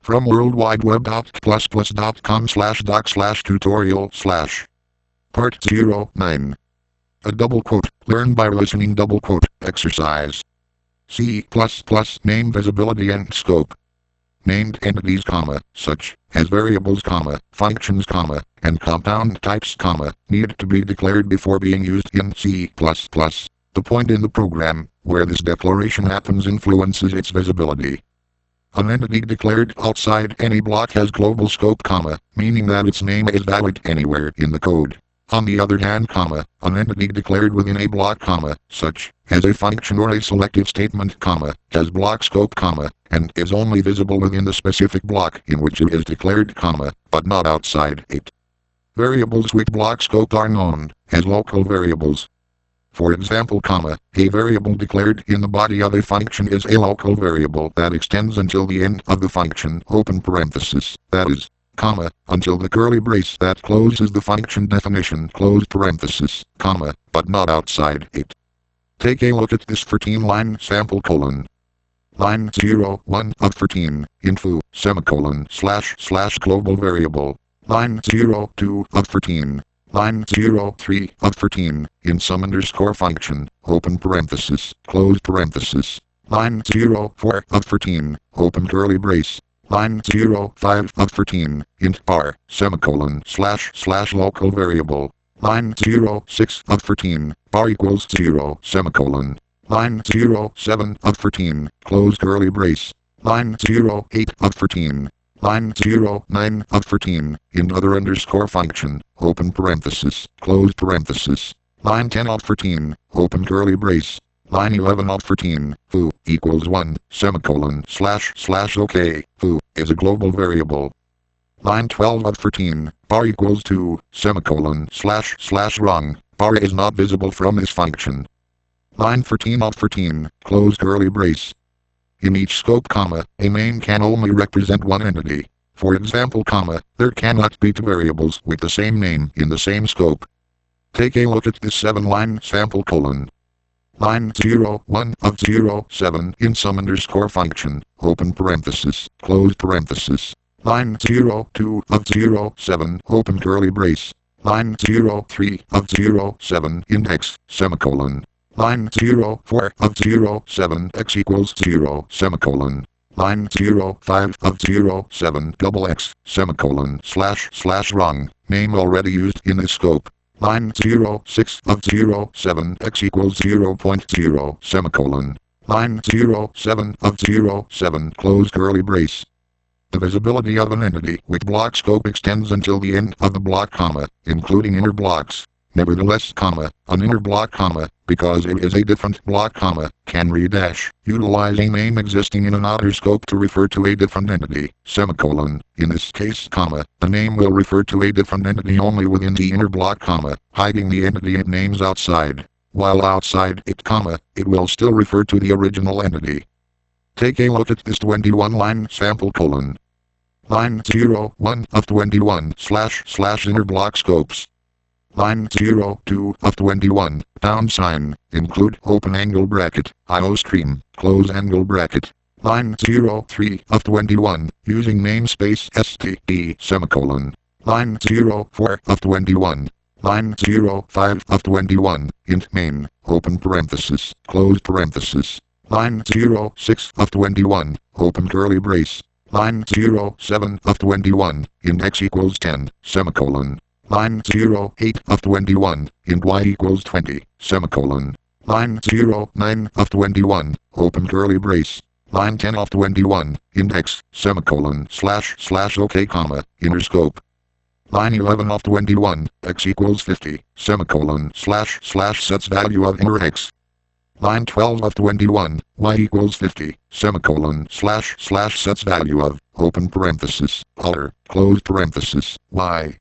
From worldwideweb.++.com/doc/tutorial/. Part 09. A double quote. Learn by listening. Double quote. Exercise. C++ name visibility and scope. Named entities, such as variables, functions, and compound types, need to be declared before being used in C++. The point in the program where this declaration happens influences its visibility. An entity declared outside any block has global scope, meaning that its name is valid anywhere in the code. On the other hand, an entity declared within a block, such as a function or a selective statement, has block scope, and is only visible within the specific block in which it is declared, but not outside it. Variables with block scope are known as local variables. For example, a variable declared in the body of a function is a local variable that extends until the end of the function, open parenthesis, that is, until the curly brace that closes the function definition, close parenthesis, but not outside it. Take a look at this 13-line sample colon. Line 01 of 13, info, semicolon, / global variable. Line 02 of 13. Line 03 of 13, in some underscore function, open parenthesis, close parenthesis. Line 04 of 13, open curly brace. Line 05 of 13, int bar, semicolon, / local variable. Line 06 of 13, bar equals 0, semicolon. Line 07 of 13, close curly brace. Line 08 of 13. Line 09 of 13, in other underscore function, open parenthesis, close parenthesis. Line 10 of 13, open curly brace. Line 11 of 13, foo, equals 1, semicolon, / OK, foo, is a global variable. Line 12 of 13, bar equals 2, semicolon, / wrong, bar is not visible from this function. Line 13 of 13, close curly brace. In each scope, a name can only represent one entity. For example, there cannot be two variables with the same name in the same scope. Take a look at this 7-line sample colon. Line 01 of 07 in some underscore function, open parenthesis, close parenthesis. Line 02 of 07, open curly brace. Line 03 of 07, index, semicolon. Line 04 of 07, x equals 0, semicolon. Line 05 of 07, double x, semicolon, / wrong, name already used in this scope. Line 06 of 07, x equals 0.0, semicolon. Line 07 of 07, close curly brace. The visibility of an entity with block scope extends until the end of the block, including inner blocks. Nevertheless, an inner block, because it is a different block, can utilize a name existing in an outer scope to refer to a different entity, semicolon. In this case, the name will refer to a different entity only within the inner block, hiding the entity it names outside. While outside it, it will still refer to the original entity. Take a look at this 21-line sample colon. Line 01 of 21 / inner block scopes. Line 02 of 21, $, include open angle bracket, IOStream, close angle bracket. Line 03 of 21, using namespace std, semicolon. Line 04 of 21. Line 05 of 21, int main, open parenthesis, close parenthesis. Line 06 of 21, open curly brace. Line 07 of 21, int x equals 10, semicolon. Line 08 of 21, int y equals 20, semicolon. Line 09 of 21, open curly brace. Line 10 of 21, int x, semicolon, / OK, inner scope. Line 11 of 21, x equals 50, semicolon, / sets value of inner x. Line 12 of 21, y equals 50, semicolon, / sets value of, open parenthesis, color, close parenthesis, y.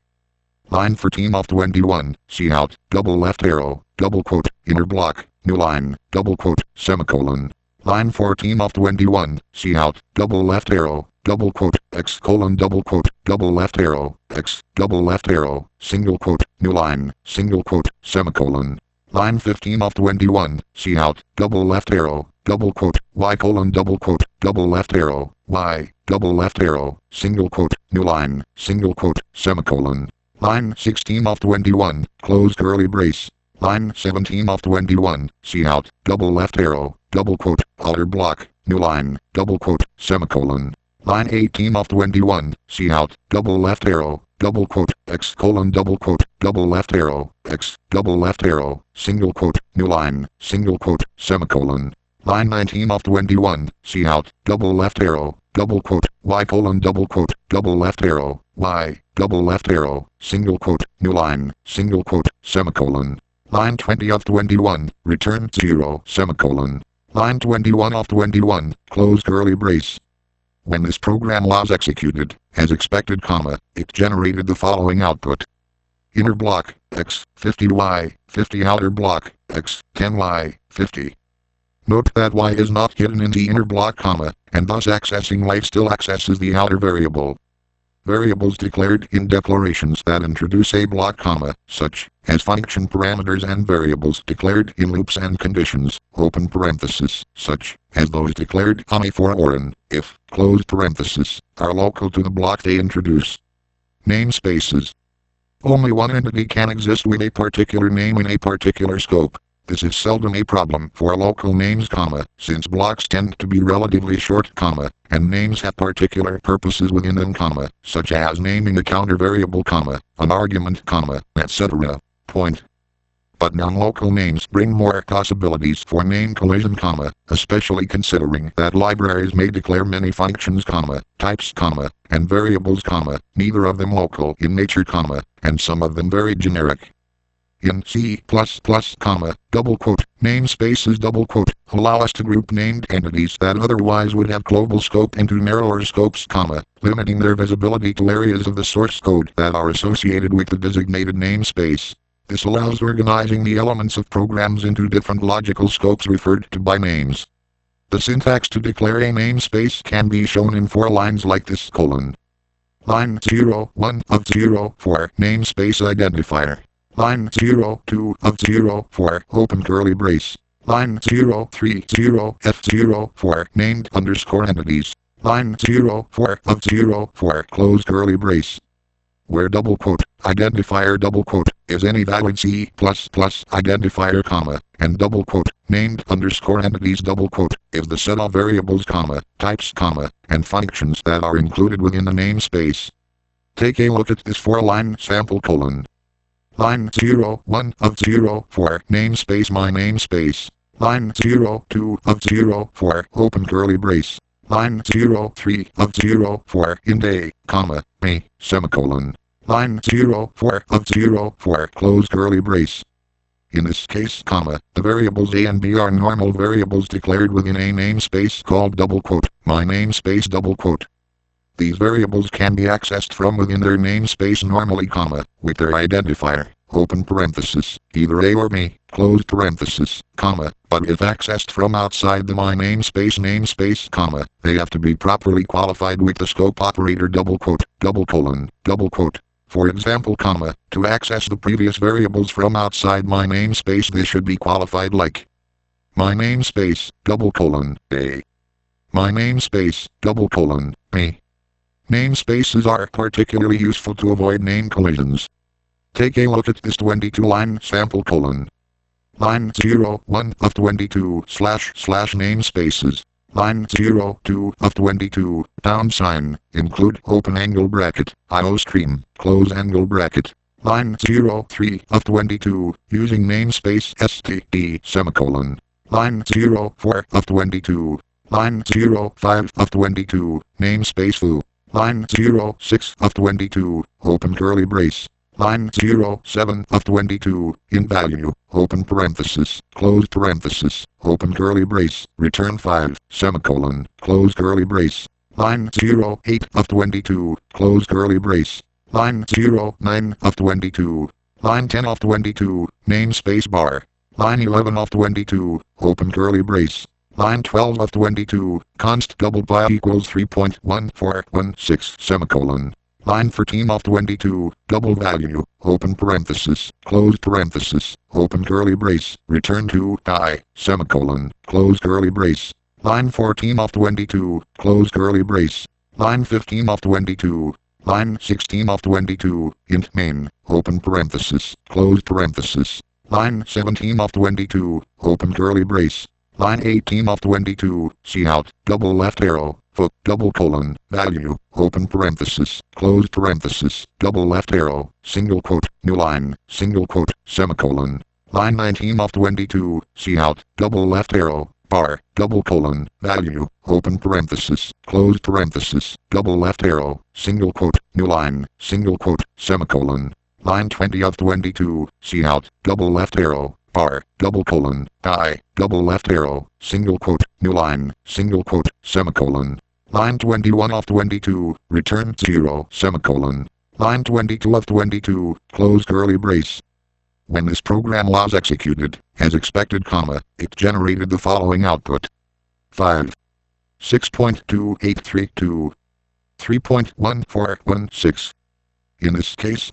Line 14 of 21, cout, double left arrow, double quote, inner block, new line, double quote, semicolon. Line 14 of 21, cout, double left arrow, double quote, x colon double quote, double left arrow, x, double left arrow, single quote, new line, single quote, semicolon. Line 15 of 21, cout, double left arrow, double quote, y colon double quote, double left arrow, y, double left arrow, single quote, new line, single quote, semicolon. Line 16 of 21, close curly brace. Line 17 of 21, see out, double left arrow, double quote, outer block, new line, double quote, semicolon. Line 18 of 21, see out, double left arrow, double quote, X colon double quote, double left arrow, X, double left arrow, single quote, new line, single quote, semicolon. Line 19 of 21, see out, double left arrow, double quote, Y colon double quote, double left arrow, Y, double left arrow, single quote, new line, single quote, semicolon. Line 20 of 21, return 0, semicolon. Line 21 of 21, close curly brace. When this program was executed, as expected, it generated the following output. Inner block, X, 50Y, 50 outer block, X, 10Y, 50. Note that Y is not hidden in the inner block, and thus accessing Y still accesses the outer variable. Variables declared in declarations that introduce a block, such as function parameters, and variables declared in loops and conditions, open parenthesis, such as those declared on a for or an if, close parenthesis, are local to the block they introduce. Namespaces. Only one entity can exist with a particular name in a particular scope. This is seldom a problem for local names, since blocks tend to be relatively short, and names have particular purposes within them, such as naming a counter variable, an argument, etc. Point. But non-local names bring more possibilities for name collision, especially considering that libraries may declare many functions, types, and variables, neither of them local in nature, and some of them very generic. In C++, double quote, namespaces double quote, allow us to group named entities that otherwise would have global scope into narrower scopes, limiting their visibility to areas of the source code that are associated with the designated namespace. This allows organizing the elements of programs into different logical scopes referred to by names. The syntax to declare a namespace can be shown in 4 lines like this: Line 0, 1 of 0 for namespace identifier. Line 0, 2 of 0 for open curly brace. Line 0, 3, 0, F0 for named underscore entities. Line 0, 4 of 0 for close curly brace. Where double quote, identifier double quote, is any valid C++ identifier, and double quote, named underscore entities double quote, is the set of variables, types, and functions that are included within the namespace. Take a look at this 4-line sample : Line 0, 1 of 0 for namespace my namespace. Line 0, 2 of 0 for open curly brace. Line 0, 3 of 0 for int a, me, semicolon. Line 0, 4 of 0 for close curly brace. In this case, the variables a and b are normal variables declared within a namespace called double quote, my namespace double quote. These variables can be accessed from within their namespace normally, with their identifier, open parenthesis, either a or b, close parenthesis, but if accessed from outside the my namespace, they have to be properly qualified with the scope operator double quote, double colon, double quote. For example, to access the previous variables from outside my namespace, they should be qualified like my namespace, double colon, a. My namespace, double colon, b. Namespaces are particularly useful to avoid name collisions. Take a look at this 22-line sample : Line 0, 1 of 22 / namespaces. Line 0, 2 of 22, #, include open angle bracket, iostream, close angle bracket. Line 0, 3 of 22, using namespace std, semicolon. Line 0, 4 of 22. Line 0, 5 of 22, namespace foo. Line 0, 6 of 22, open curly brace. Line 0, 7 of 22, in value, open parenthesis, close parenthesis, open curly brace, return 5, semicolon, close curly brace. Line 0, 8 of 22, close curly brace. Line 0, 9 of 22. Line 10 of 22, namespace bar. Line 11 of 22, open curly brace. Line 12 of 22, const double pi equals 3.1416, semicolon. Line 13 of 22, double value, open parenthesis, close parenthesis, open curly brace, return to I, semicolon, close curly brace. Line 14 of 22, close curly brace. Line 15 of 22. Line 16 of 22, int main, open parenthesis, close parenthesis. Line 17 of 22, open curly brace. Line 18 of 22, cout, double left arrow, foot, double colon, value, open parenthesis, close parenthesis, double left arrow, single quote, new line, single quote, semicolon. Line 19 of 22, cout, double left arrow, bar, double colon, value, open parenthesis, close parenthesis, double left arrow, single quote, new line, single quote, semicolon. Line 20 of 22, cout, double left arrow, bar, double colon, die, double left arrow, single quote, new line, single quote, semicolon. Line 21 of 22, return 0, semicolon. Line 22 of 22, close curly brace. When this program was executed, as expected, it generated the following output. 5. 6.2832. 3.1416. In this case,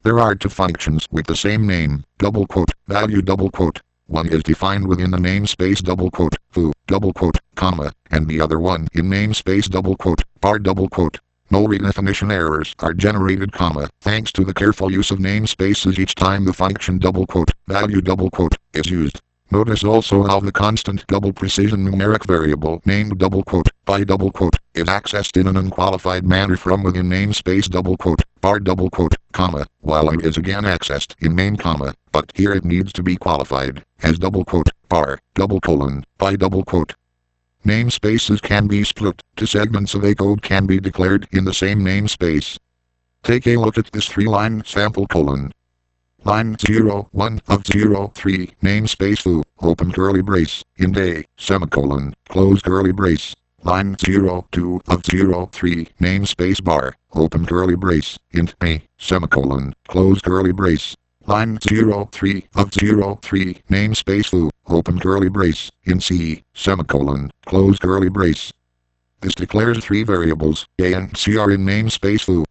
there are two functions with the same name, double quote, value double quote. One is defined within the namespace double quote, foo, double quote, and the other one in namespace double quote, bar double quote. No redefinition errors are generated, thanks to the careful use of namespaces each time the function double quote, value double quote, is used. Notice also how the constant double precision numeric variable named double quote, by double quote, is accessed in an unqualified manner from within namespace double quote, bar double quote, while it is again accessed in main, but here it needs to be qualified as double quote, bar, double colon, by double quote. Namespaces can be split, two segments of a code can be declared in the same namespace. Take a look at this 3-line sample colon. Line 01 of 03, namespace foo, open curly brace, int a, semicolon, close curly brace. Line 02 of 03, namespace bar, open curly brace, int a, semicolon, close curly brace. Line 03 of 03, namespace foo, open curly brace, int c, semicolon, close curly brace. This declares three variables, a and c are in namespace foo,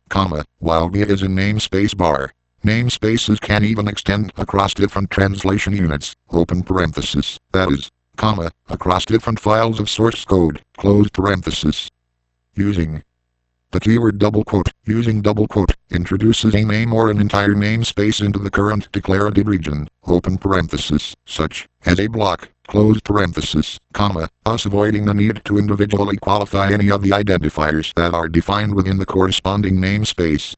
while b is in namespace bar. Namespaces can even extend across different translation units, open parenthesis, that is, across different files of source code, close parenthesis. Using the keyword double quote, using double quote, introduces a name or an entire namespace into the current declarative region, open parenthesis, such as a block, close parenthesis, thus avoiding the need to individually qualify any of the identifiers that are defined within the corresponding namespace.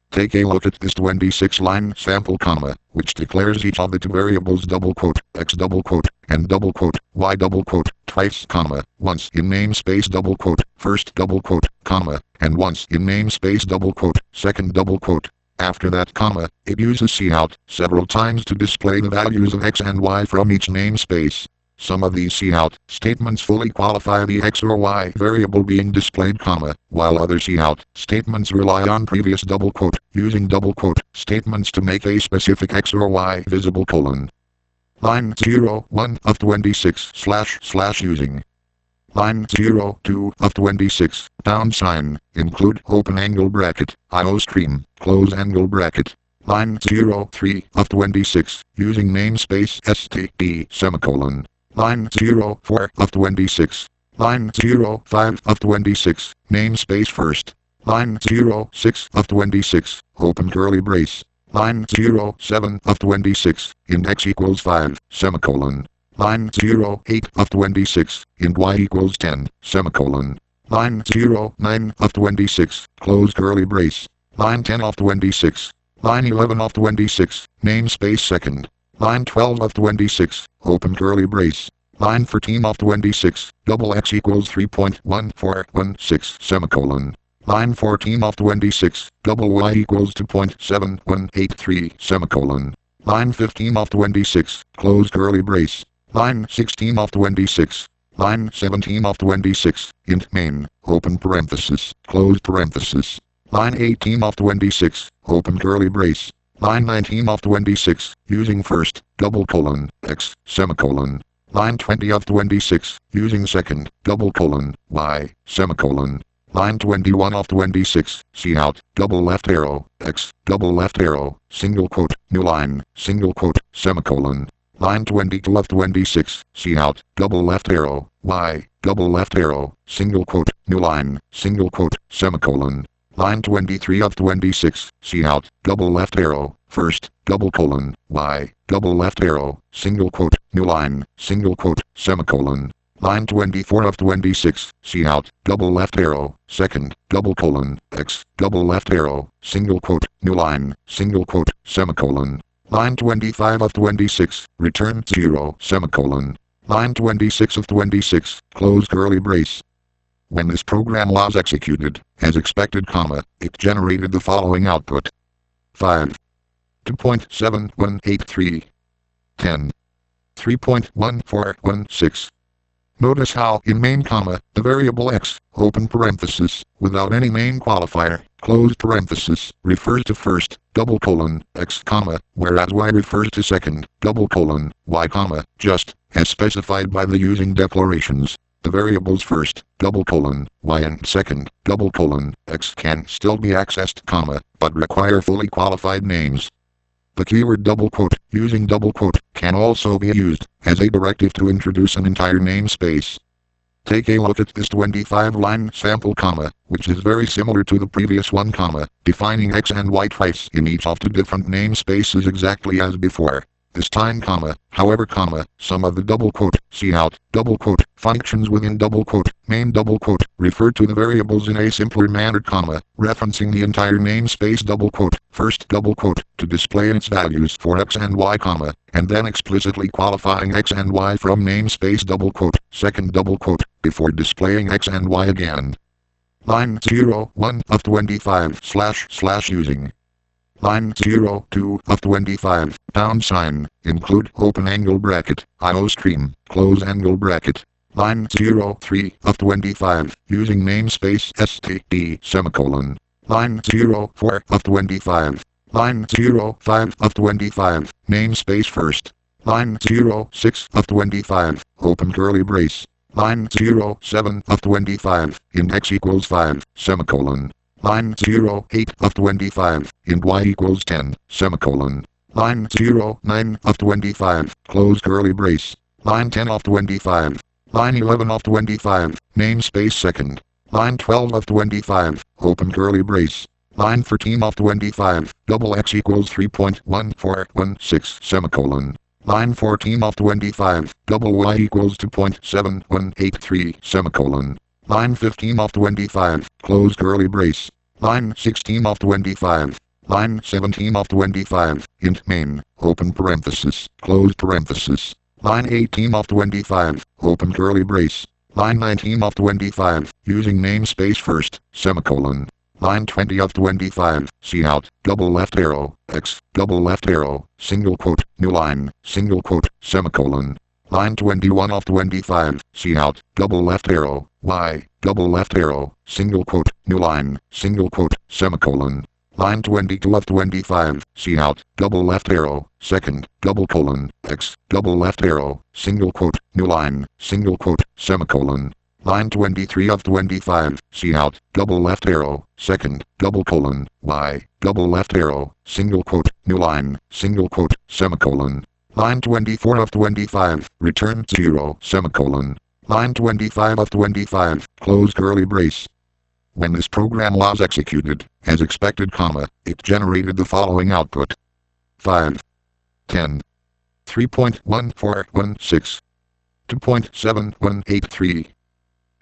Take a look at this 26-line sample, which declares each of the two variables double quote, x double quote, and double quote, y double quote, twice, once in namespace double quote, first double quote, and once in namespace double quote, second double quote. After that, it uses cout several times to display the values of x and y from each namespace. Some of these cout statements fully qualify the x or y variable being displayed, while other cout statements rely on previous double quote, using double quote statements to make a specific x or y visible colon. Line 01 of 26 / using. Line 02 of 26, $, include open angle bracket, iostream, close angle bracket. Line 03 of 26, using namespace std, semicolon. Line 04 of 26. Line 05 of 26, namespace first. Line 06 of 26, open curly brace. Line 07 of 26, int x equals 5, semicolon. Line 08 of 26, int y equals 10, semicolon. Line 09 of 26, close curly brace. Line 10 of 26. Line 11 of 26, namespace second. Line 12 of 26, open curly brace. Line 13 of 26, double x equals 3.1416, semicolon. Line 14 of 26, double y equals 2.7183, semicolon. Line 15 of 26, close curly brace. Line 16 of 26. Line 17 of 26, int main, open parenthesis, close parenthesis. Line 18 of 26, open curly brace. Line 19 of 26, using first, double colon, x, semicolon. Line 20 of 26, using second, double colon, y, semicolon. Line 21 of 26, cout, double left arrow, x, double left arrow, single quote, new line, single quote, semicolon. Line 22 of 26, see out, double left arrow, Y, double left arrow, single quote, new line, single quote, semicolon. Line 23 of 26, see out, double left arrow, first, double colon, Y, double left arrow, single quote, new line, single quote, semicolon. Line 24 of 26, see out, double left arrow, second, double colon, X, double left arrow, single quote, new line, single quote, semicolon. Line 25 of 26, return 0, semicolon. Line 26 of 26, close curly brace. When this program was executed, as expected, it generated the following output. 5. 2.7183. 10. 3.1416. Notice how in main the variable x, open parenthesis, without any main qualifier, close parenthesis, refers to first, double colon, x, whereas y refers to second, double colon, y, just, as specified by the using declarations. The variables first, double colon, y and second, double colon, x can still be accessed, but require fully qualified names. The keyword double quote, using double quote, can also be used as a directive to introduce an entire namespace. Take a look at this 25-line sample, which is very similar to the previous one, defining x and y twice in each of the different namespaces exactly as before. This time, however, some of the double quote, see out, double quote, functions within double quote, main double quote, refer to the variables in a simpler manner, referencing the entire namespace double quote, first double quote, to display its values for x and y, and then explicitly qualifying x and y from namespace double quote, second double quote, before displaying x and y again. Line 01 of 25 / using. Line 02 of 25, $, include open angle bracket, iostream, close angle bracket. Line 03 of 25, using namespace std, semicolon. Line 04 of 25. Line 05 of 25, namespace first. Line 06 of 25, open curly brace. Line 07 of 25, index equals 5, semicolon. Line 08 of 25, int y equals 10, semicolon. Line 09 of 25, close curly brace. Line 10 of 25. Line 11 of 25, namespace second. Line 12 of 25, open curly brace. Line 13 of 25, double x equals 3.1416, semicolon. Line 14 of 25, double y equals 2.7183, semicolon. Line 15 of 25, close curly brace. Line 16 of 25. Line 17 of 25, int main, open parenthesis, close parenthesis. Line 18 of 25, open curly brace. Line 19 of 25, using namespace first, semicolon. Line 20 of 25, see out, double left arrow, x, double left arrow, single quote, new line, single quote, semicolon. Line 21 of 25, see out, double left arrow, y, double left arrow, single quote, new line, single quote, semicolon. Line 22 of 25, see out, double left arrow, second, double colon, x, double left arrow, single quote, new line, single quote, semicolon. Line 23 of 25, see out, double left arrow, second, double colon, y, double left arrow, single quote, new line, single quote, semicolon. Line 24 of 25, return 0, semicolon. Line 25 of 25, close curly brace. When this program was executed, as expected, it generated the following output. 5. 10. 3.1416. 2.7183.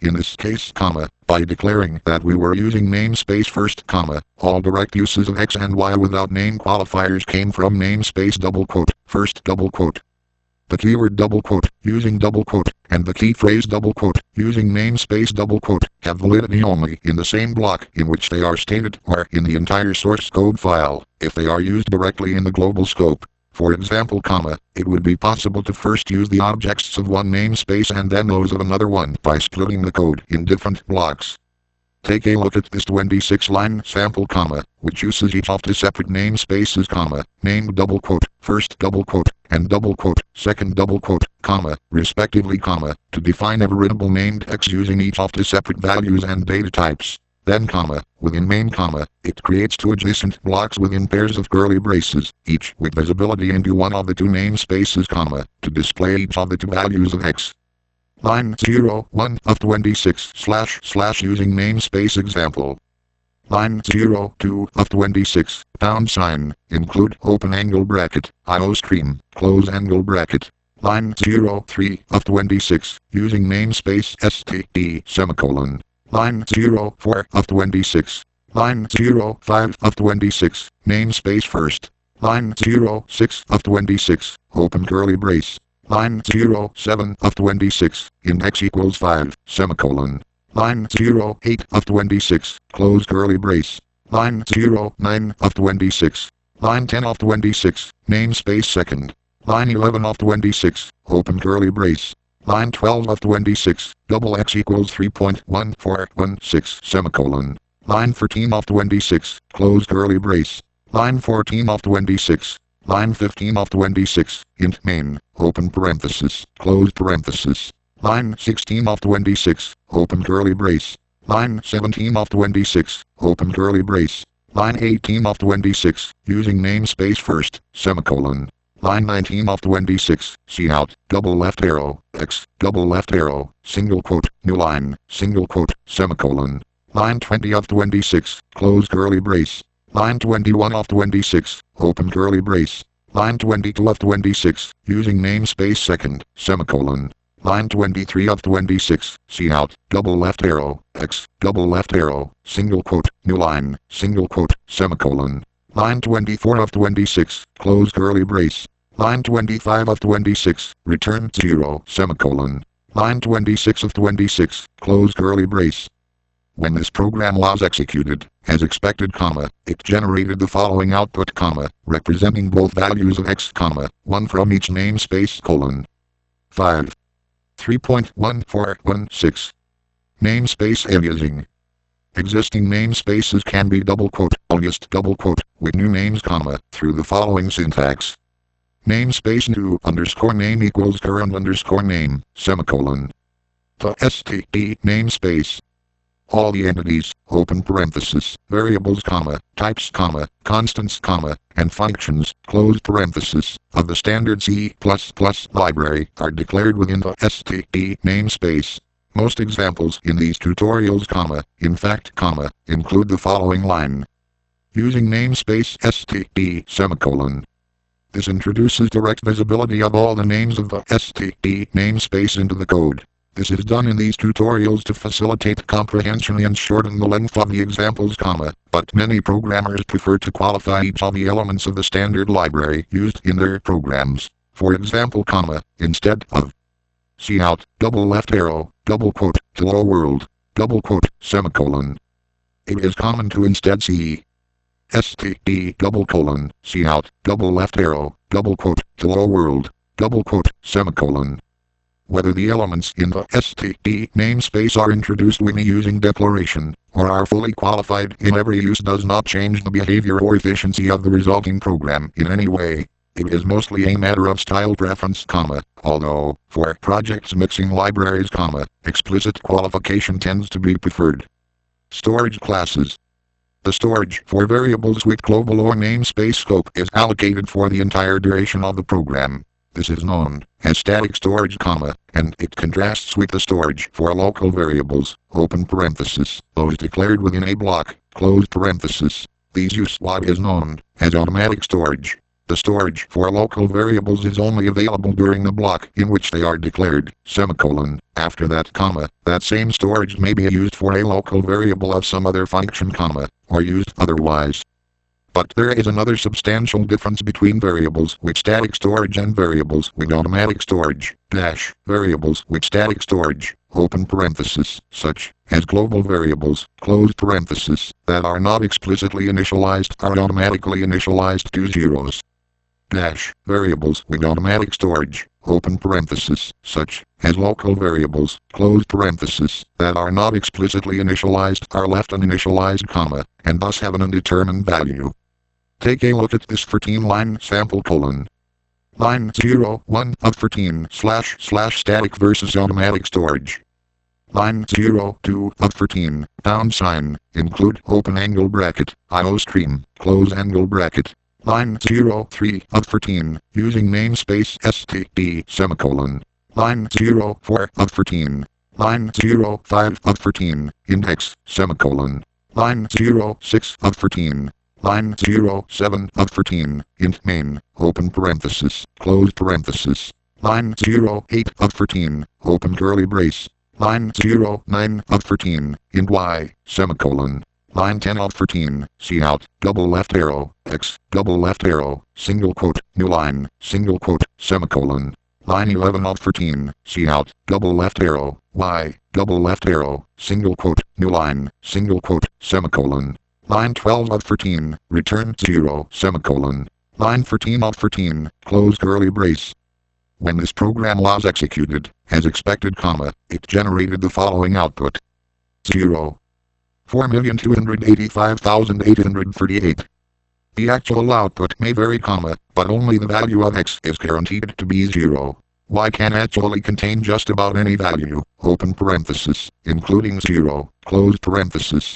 In this case, by declaring that we were using namespace first, all direct uses of x and y without name qualifiers came from namespace double quote, first double quote. The keyword double quote, using double quote, and the key phrase double quote, using namespace double quote, have validity only in the same block in which they are stated or in the entire source code file, if they are used directly in the global scope. For example, it would be possible to first use the objects of one namespace and then those of another one by splitting the code in different blocks. Take a look at this 26-line sample, which uses each of the separate namespaces, named double quote, first double quote, and double quote, second double quote, respectively, to define a variable named x using each of the separate values and data types. Then comma, within main comma, it creates two adjacent blocks within pairs of curly braces, each with visibility into one of the two namespaces comma, to display each of the two values of x. Line 0, 1 of 26 / using namespace example. Line 0, 2 of 26, $, include open angle bracket, iostream, close angle bracket. Line 0, 3 of 26, using namespace std, semicolon. Line 0, 4 of 26. Line 0, 5 of 26, namespace first. Line 0, 6 of 26, open curly brace. Line 0, 7 of 26, index equals 5, semicolon. Line 0, 8 of 26, close curly brace. Line 0, 9 of 26. Line 10 of 26, namespace second. Line 11 of 26, open curly brace. Line 12 of 26, double x equals 3.1416, semicolon. Line 13 of 26, close curly brace. Line 14 of 26. Line 15 of 26, int main, open parenthesis, close parenthesis. Line 16 of 26, open curly brace. Line 17 of 26, open curly brace. Line 18 of 26, using namespace first, semicolon. Line 19 of 26, cout, double left arrow, x, double left arrow, single quote, new line, single quote, semicolon. Line 20 of 26, close curly brace. Line 21 of 26, open curly brace. Line 22 of 26, using namespace second, semicolon. Line 23 of 26, cout, double left arrow, x, double left arrow, single quote, new line, single quote, semicolon. Line 24 of 26, close curly brace. Line 25 of 26, return 0, semicolon. Line 26 of 26, close curly brace. When this program was executed, as expected comma, it generated the following output comma, representing both values of x comma, one from each namespace colon. 5. 3.1416. Namespace aliasing. Existing namespaces can be double quote, aliased double quote, with new names comma, through the following syntax. Namespace new underscore name equals current underscore name, semicolon. The std namespace. All the entities, open parenthesis, variables comma, types comma, constants comma, and functions, close parenthesis, of the standard C++ library are declared within the std namespace. Most examples in these tutorials comma, in fact comma, include the following line. Using namespace std semicolon. This introduces direct visibility of all the names of the std namespace into the code. This is done in these tutorials to facilitate comprehension and shorten the length of the examples comma, but many programmers prefer to qualify each of the elements of the standard library used in their programs. For example comma, instead of cout, double left arrow, double quote, hello world, double quote, semicolon. It is common to instead see std double colon, cout, double left arrow, double quote, hello world, double quote, semicolon. Whether the elements in the std namespace are introduced when using declaration, or are fully qualified in every use does not change the behavior or efficiency of the resulting program in any way. It is mostly a matter of style preference comma, although, for projects mixing libraries comma, explicit qualification tends to be preferred. Storage classes. The storage for variables with global or namespace scope is allocated for the entire duration of the program. This is known as static storage comma, and it contrasts with the storage for local variables, open parenthesis, those declared within a block, close parenthesis. These use what is known as automatic storage. The storage for local variables is only available during the block in which they are declared, semicolon. After that comma, that same storage may be used for a local variable of some other function comma, or used otherwise. But there is another substantial difference between variables with static storage and variables with automatic storage, variables with static storage, open parenthesis, such as global variables, close parenthesis, that are not explicitly initialized are automatically initialized to zeros. Variables with automatic storage, open parenthesis, such as local variables, close parenthesis, that are not explicitly initialized are left uninitialized comma, and thus have an undetermined value. Take a look at this 13-line sample colon. Line 0, 1 of 13 / static versus automatic storage. Line 0 2 of 13, pound sign, include open angle bracket, iostream, close angle bracket. Line 0 3 of 13, using namespace std semicolon. Line 0 4 of 13. Line 0 5 of 13, index, semicolon. Line 0 6 of 13. Line 0 7 of 13, int main, open parenthesis, close parenthesis. Line 0 8 of 13, open curly brace. Line 0 9 of 13, int y, semicolon. Line 10 of 13, cout, double left arrow, x, double left arrow, single quote, new line, single quote, semicolon. Line 11 of 13, cout, double left arrow, y, double left arrow, single quote, new line, single quote, semicolon. Line 12 of 13, return 0, semicolon. Line 13 of 13, close curly brace. When this program was executed, as expected, it generated the following output. 0. 4,285,838. The actual output may vary, but only the value of x is guaranteed to be 0. Y can actually contain just about any value, open parenthesis, including 0, close parenthesis.